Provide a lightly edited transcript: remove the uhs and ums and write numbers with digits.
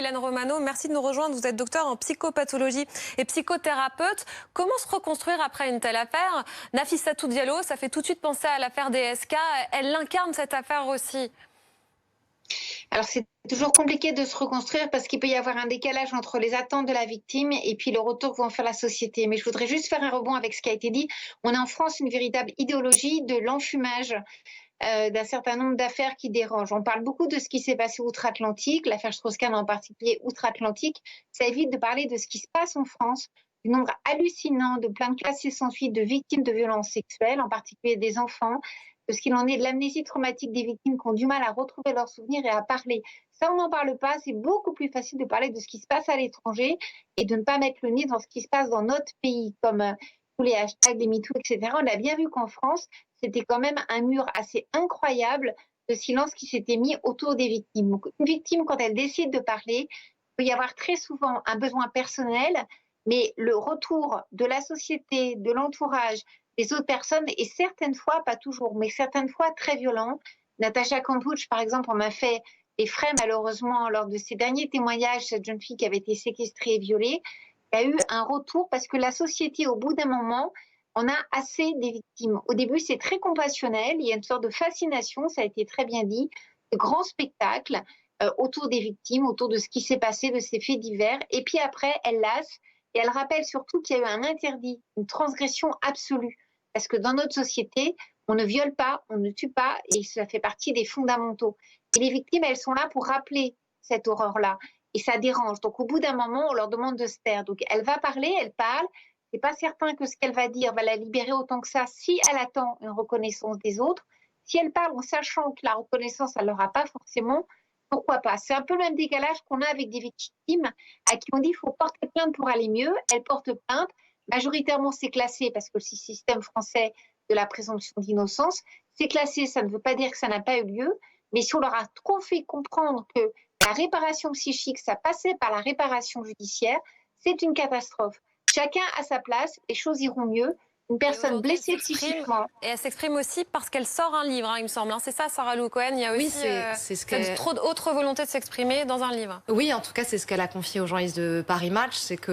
Hélène Romano, merci de nous rejoindre. Vous êtes docteur en psychopathologie et psychothérapeute. Comment se reconstruire après une telle affaire? Nafissatou Diallo, ça fait tout de suite penser à l'affaire DSK. Elle incarne cette affaire aussi. Alors, c'est toujours compliqué de se reconstruire parce qu'il peut y avoir un décalage entre les attentes de la victime et puis le retour que va en faire la société. Mais je voudrais juste faire un rebond avec ce qui a été dit. On a en France une véritable idéologie de l'enfumage d'un certain nombre d'affaires qui dérangent. On parle beaucoup de ce qui s'est passé outre-Atlantique, l'affaire Strauss-Kahn en particulier outre-Atlantique. Ça évite de parler de ce qui se passe en France, du nombre hallucinant de plaintes classées sans suite de victimes de violences sexuelles, en particulier des enfants, de ce qu'il en est de l'amnésie traumatique des victimes qui ont du mal à retrouver leurs souvenirs et à parler. Ça, on n'en parle pas. C'est beaucoup plus facile de parler de ce qui se passe à l'étranger et de ne pas mettre le nez dans ce qui se passe dans notre pays, comme tous les hashtags, les MeToo, etc. On a bien vu qu'en France, c'était quand même un mur assez incroyable de silence qui s'était mis autour des victimes. Donc, une victime, quand elle décide de parler, il peut y avoir très souvent un besoin personnel, mais le retour de la société, de l'entourage, des autres personnes est certaines fois, pas toujours, mais certaines fois très violent. Natasha Kampusch, par exemple, on m'a fait les frais malheureusement lors de ses derniers témoignages, cette jeune fille qui avait été séquestrée et violée. Il y a eu un retour parce que la société, au bout d'un moment, on a assez des victimes. Au début, c'est très compassionnel, il y a une sorte de fascination, ça a été très bien dit, de grands spectacles autour des victimes, autour de ce qui s'est passé, de ces faits divers. Et puis après, elle lasse et elle rappelle surtout qu'il y a eu un interdit, une transgression absolue. Parce que dans notre société, on ne viole pas, on ne tue pas, et ça fait partie des fondamentaux. Et les victimes, elles sont là pour rappeler cette horreur-là. Et ça dérange. Donc, au bout d'un moment, on leur demande de se taire. Donc, elle va parler, elle parle. C'est pas certain que ce qu'elle va dire va la libérer autant que ça si elle attend une reconnaissance des autres. Si elle parle en sachant que la reconnaissance, elle l'aura pas forcément, pourquoi pas? C'est un peu le même décalage qu'on a avec des victimes à qui on dit qu'il faut porter plainte pour aller mieux. Elles portent plainte. Majoritairement, c'est classé parce que le système français de la présomption d'innocence, c'est classé, ça ne veut pas dire que ça n'a pas eu lieu, mais si on leur a trop fait comprendre que la réparation psychique, ça passait par la réparation judiciaire, c'est une catastrophe. Chacun à sa place, les choses iront mieux. Une Et personne aujourd'hui, blessée psychiquement. et elle s'exprime aussi parce qu'elle sort un livre, hein, il me semble. C'est ça, Sarah Lou Cohen. Il y a Oui, aussi c'est ce cette qu'elle... autre volonté de s'exprimer dans un livre. Oui, en tout cas, c'est ce qu'elle a confié aux journalistes de Paris Match, c'est que